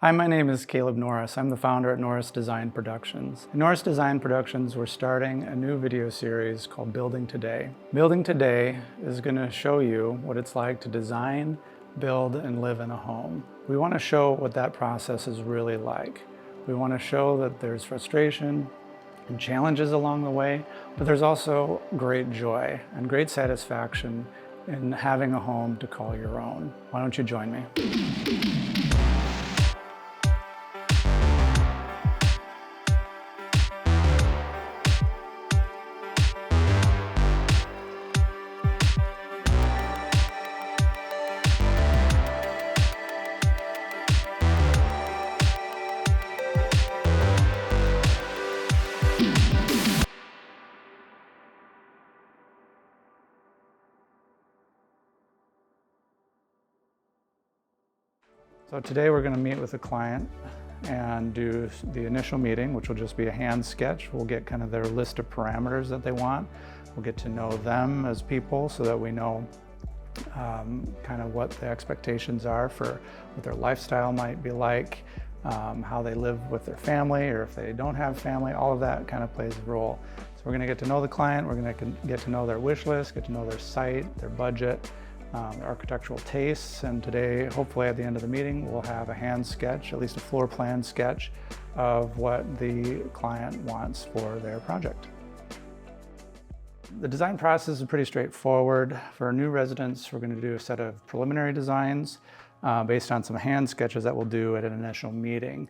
Hi, my name is Caleb Norris. I'm the founder at Norris Design Productions. In Norris Design Productions, we're starting a new video series called Building Today. Building Today is going to show you what it's like to design, build, and live in a home. We want to show what that process is really like. We want to show that there's frustration and challenges along the way, but there's also great joy and great satisfaction in having a home to call your own. Why don't you join me? So today we're going to meet with a client and do the initial meeting, which will just be a hand sketch. We'll get kind of their list of parameters that they want. We'll get to know them as people so that we know kind of what the expectations are for what their lifestyle might be like, how they live with their family, or if they don't have family. All of that kind of plays a role. So we're going to get to know the client, we're going to get to know their wish list, get to know their site, their budget, their architectural tastes, and today, hopefully at the end of the meeting, we'll have a hand sketch, at least a floor plan sketch, of what the client wants for their project. The design process is pretty straightforward. For new residents, we're going to do a set of preliminary designs based on some hand sketches that we'll do at an initial meeting.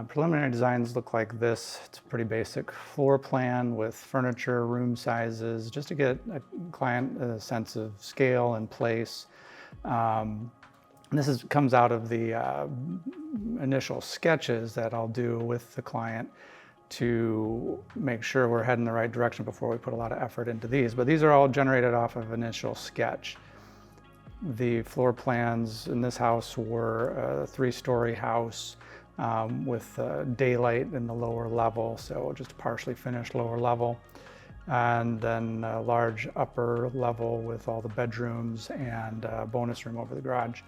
Preliminary designs look like this. It's a pretty basic floor plan with furniture, room sizes, just to get a client a sense of scale and place. This comes out of the initial sketches that I'll do with the client to make sure we're heading the right direction before we put a lot of effort into these. But these are all generated off of initial sketch. The floor plans in this house were a 3-story house with daylight in the lower level, so just a partially finished lower level, and then a large upper level with all the bedrooms and a bonus room over the garage.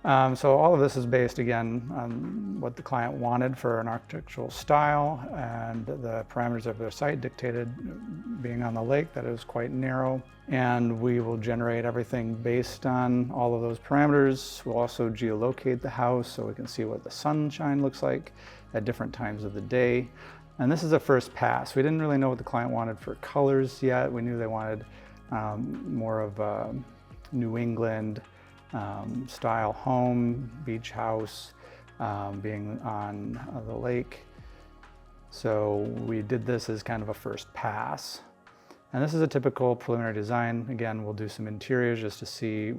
So all of this is based again on what the client wanted for an architectural style, and the parameters of their site dictated, being on the lake, that it was quite narrow, and we will generate everything based on all of those parameters. We'll also geolocate the house so we can see what the sunshine looks like at different times of the day. And this is a first pass. We didn't really know what the client wanted for colors yet. We knew they wanted more of a New England style home, beach house, being on the lake. So we did this as kind of a first pass. And this is a typical preliminary design. Again, we'll do some interiors just to see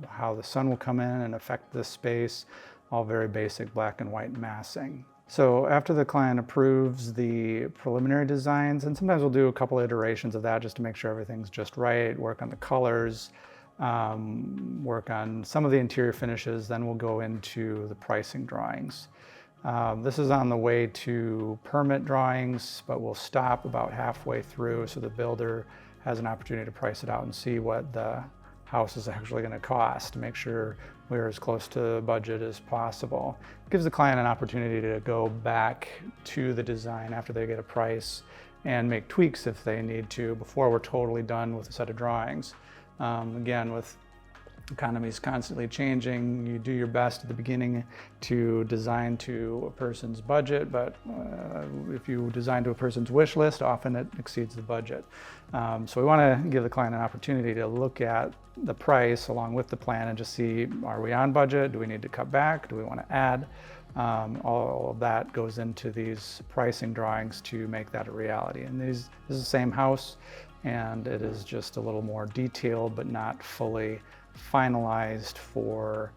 how the sun will come in and affect this space. All very basic black and white massing. So after the client approves the preliminary designs, and sometimes we'll do a couple iterations of that just to make sure everything's just right, work on the colors, work on some of the interior finishes, then we'll go into the pricing drawings. This is on the way to permit drawings, but we'll stop about halfway through so the builder has an opportunity to price it out and see what the house is actually going to cost to make sure we're as close to budget as possible. It gives the client an opportunity to go back to the design after they get a price and make tweaks if they need to before we're totally done with a set of drawings. Again, with economies constantly changing, you do your best at the beginning to design to a person's budget, but if you design to a person's wish list, often it exceeds the budget. So we want to give the client an opportunity to look at the price along with the plan and just see, are we on budget? Do we need to cut back? Do we want to add? All of that goes into these pricing drawings to make that a reality. And this is the same house, and it is just a little more detailed, but not fully finalized for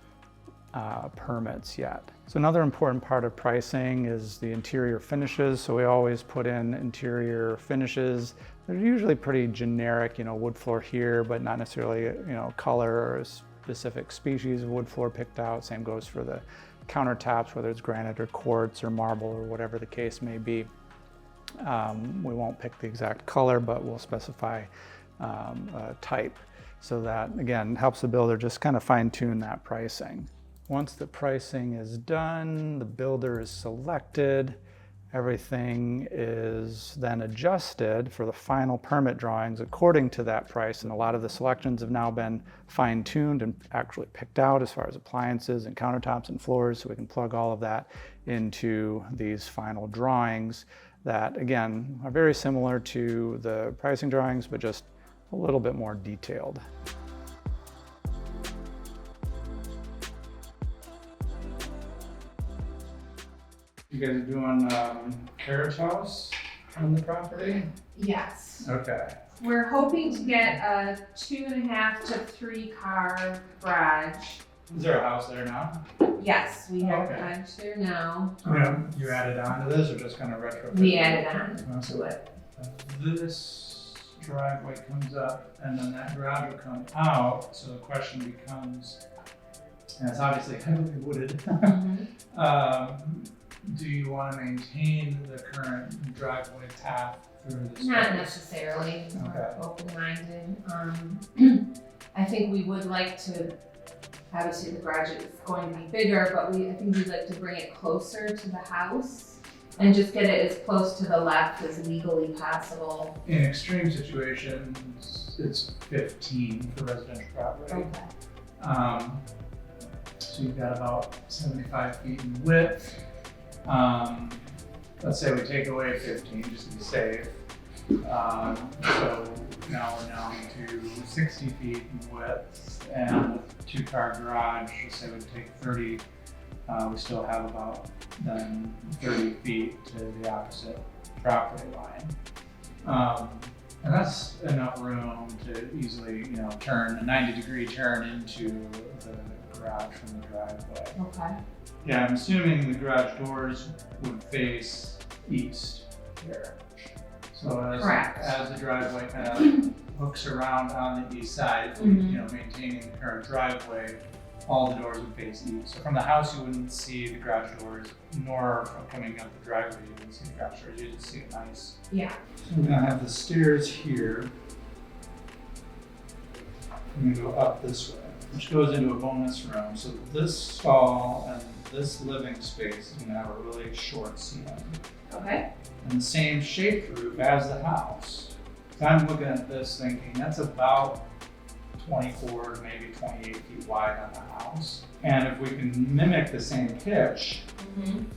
permits yet. So another important part of pricing is the interior finishes. So we always put in interior finishes. They're usually pretty generic, wood floor here, but not necessarily, color or a specific species of wood floor picked out. Same goes for the countertops, whether it's granite or quartz or marble or whatever the case may be. We won't pick the exact color, but we'll specify a type. So that, again, helps the builder just kind of fine-tune that pricing. Once the pricing is done, the builder is selected, everything is then adjusted for the final permit drawings according to that price. And a lot of the selections have now been fine-tuned and actually picked out as far as appliances and countertops and floors, so we can plug all of that into these final drawings that, again, are very similar to the pricing drawings, but just a little bit more detailed. You guys are doing carriage house on the property? Yes. Okay. We're hoping to get a 2.5 to 3 car garage. Is there a house there now? Yes, we have Okay. a garage there now. You added on to this or just kind of retrofit? We added on to it. This driveway comes up and then that garage will come out. So the question becomes, and it's obviously heavily wooded. Do you want to maintain the current driveway path through this? Not necessarily. Okay. We're open-minded. I think we would like to, obviously the garage is going to be bigger, but I think we'd like to bring it closer to the house and just get it as close to the left as legally possible. In extreme situations, it's 15 for residential property. Okay. So you've got about 75 feet in width. Let's say we take away 15 just to be safe. So now we're down to 60 feet in width, and with a 2-car garage, let's say we take 30, we still have about then 30 feet to the opposite property line. And that's enough room to easily, turn a 90-degree turn into the garage from the driveway. Okay. Yeah, I'm assuming the garage doors would face east here. So as the driveway kind of hooks around on the east side, if we, maintaining the current driveway, all the doors would face east. So from the house, you wouldn't see the garage doors, nor from coming up the driveway, you wouldn't see the garage doors. You'd just see it nice. Yeah. So we're gonna have the stairs here. I'm gonna go up this way, which goes into a bonus room. So this stall and this living space is gonna have a really short ceiling. Okay. And the same shaped roof as the house. So I'm looking at this thinking that's about 24 to maybe 28 feet wide on the house. And if we can mimic the same pitch,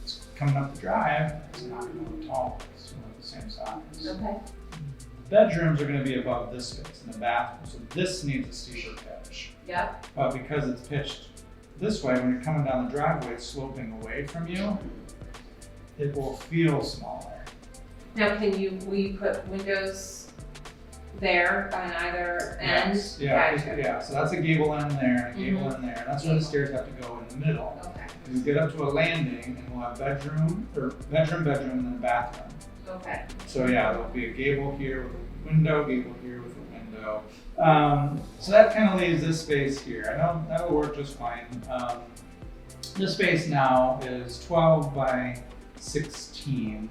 it's coming up the drive, it's not gonna be tall, it's gonna be the same size. Okay. Bedrooms are gonna be above this space in the bathroom, so this needs a steeper pitch. Yep. But because it's pitched this way, when you're coming down the driveway, it's sloping away from you, it will feel smaller. Now, will you put windows there on either end? Yes. Yeah, Gotcha. yeah, so that's a gable end there, and a gable end there, and that's where the stairs have to go in the middle. Okay. We get up to a landing, and we'll have bedroom, and then a bathroom. Okay. So yeah, there'll be a gable here with a window, gable here with a window. So that kind of leaves this space here. I know that'll work just fine. This space now is 12 by 16,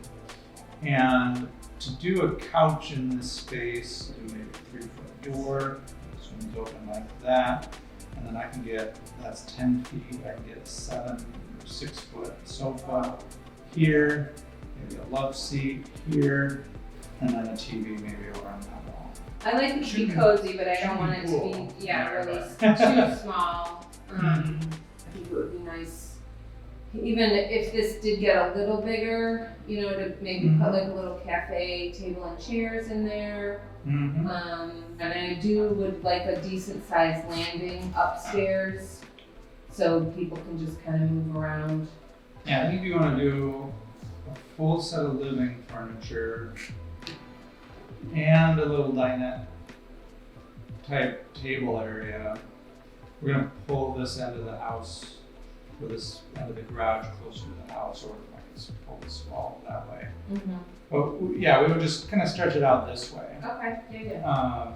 and to do a couch in this space, do maybe a 3-foot door. This one's open like that, and then I can get, that's 10 feet. I can get a 7 or 6-foot sofa here. Maybe a love seat here, and then a TV maybe over on that wall. I like it to be cozy, but I don't want it to be, really too small. I think it would be nice, even if this did get a little bigger, to maybe put like a little cafe table and chairs in there. And I would like a decent sized landing upstairs, so people can just kind of move around. Yeah, I think you want to do a full set of living furniture and a little dinette type table area. We're gonna pull this end of the house, or this end of the garage closer to the house, or I can pull this wall that way. But yeah, we would just kind of stretch it out this way. Okay, yeah.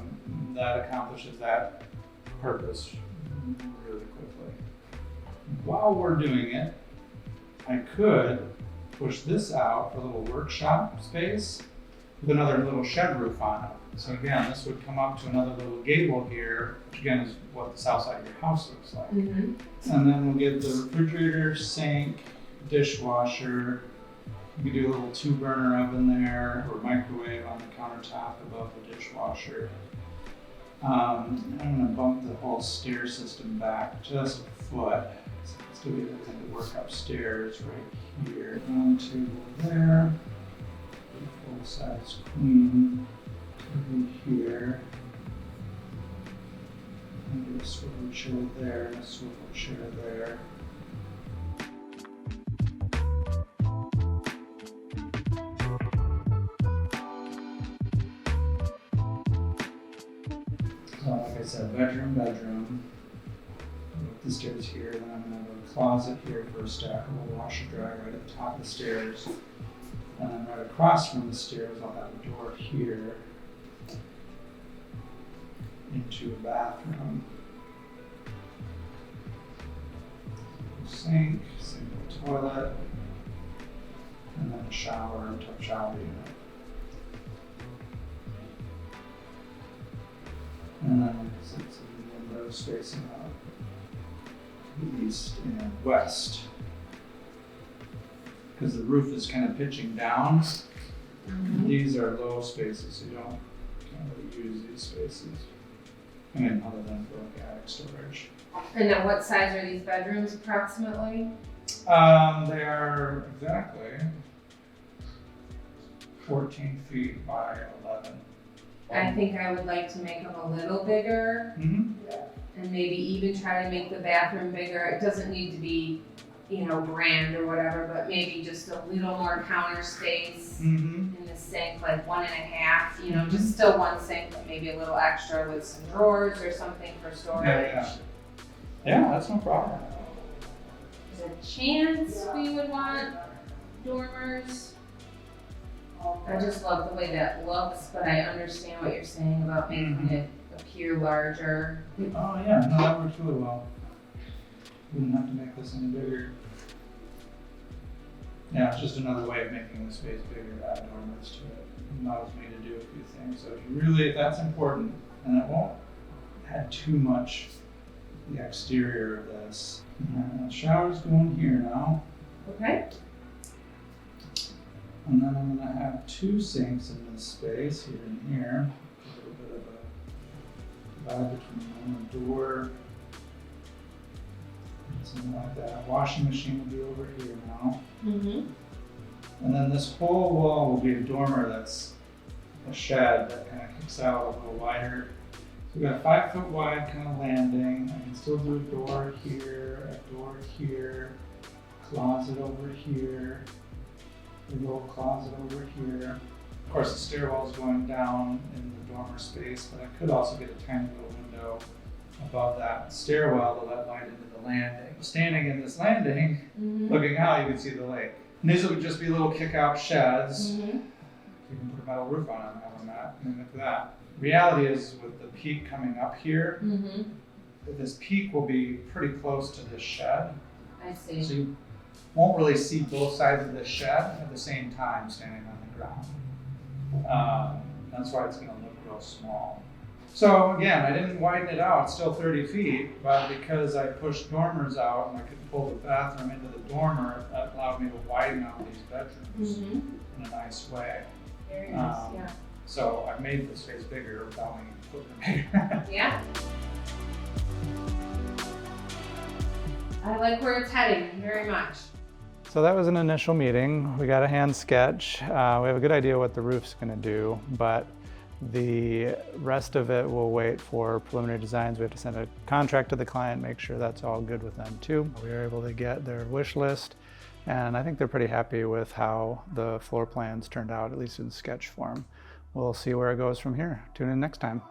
That accomplishes that purpose really quickly. While we're doing it, I could push this out for a little workshop space with another little shed roof on it. So again, this would come up to another little gable here, which again is what the south side of your house looks like. Mm-hmm. And then we'll get the refrigerator, sink, dishwasher. You could do a little 2-burner oven there, or microwave on the countertop above the dishwasher. I'm gonna bump the whole stair system back just a foot. So it's gonna be able to work upstairs right here. Round table there. Full-size queen over here. And a swivel chair there, and a swivel chair there. So like I said, bedroom. The stairs here, then I'm gonna have a closet here for a stackable washer dryer right at the top of the stairs. And then right across from the stairs, I'll have a door here into a bathroom. Sink, single toilet, and then a shower and tub shower unit. And then some windows facing out east and west. Because the roof is kind of pitching down. Mm-hmm. These are low spaces, so you can't really use these spaces. I mean, other than for like attic storage. And then what size are these bedrooms approximately? They are exactly 14 feet by 11. I think I would like to make them a little bigger Mm-hmm. and maybe even try to make the bathroom bigger. It doesn't need to be, grand or whatever, but maybe just a little more counter space Mm-hmm. in the sink, like 1.5, just still one sink, but maybe a little extra with some drawers or something for storage. Yeah, that's no problem. There's a chance we would want dormers. I just love the way that looks, but I understand what you're saying about making it appear larger. Oh yeah, no, that works really well. Wouldn't have to make this any bigger. Yeah, it's just another way of making the space bigger to add dormers to it. It allows me to do a few things. So if that's important, and it won't add too much the exterior of this. The shower's going here now. Okay. And then I'm gonna have 2 sinks in this space, here and here. A little bit of a divide between them, a door, and something like that. Washing machine will be over here now. Mm-hmm. And then this whole wall will be a dormer that's a shed that kind of kicks out a little wider. So we've got a 5-foot wide kind of landing. I can still do a door here, closet over here, a little closet over here. Of course, the stairwell is going down in the dormer space, but I could also get a tiny little window above that stairwell to let light into the landing. Standing in this landing, looking out, you can see the lake. And these will just be little kick-out sheds. Mm-hmm. You can put a metal roof on them, have them that, and look at that. Reality is, with the peak coming up here, Mm-hmm. this peak will be pretty close to this shed. I see. So you won't really see both sides of this shed at the same time standing on the ground. That's why it's going to look real small. So again, I didn't widen it out, it's still 30 feet, but because I pushed dormers out and I could pull the bathroom into the dormer, that allowed me to widen out these bedrooms in a nice way. Very nice, yeah. So I made the space bigger without me putting it bigger. Yeah. I like where it's heading very much. So that was an initial meeting. We got a hand sketch. We have a good idea what the roof's going to do, but the rest of it will wait for preliminary designs. We have to send a contract to the client, make sure that's all good with them too. We were able to get their wish list, and I think they're pretty happy with how the floor plans turned out, at least in sketch form. We'll see where it goes from here. Tune in next time.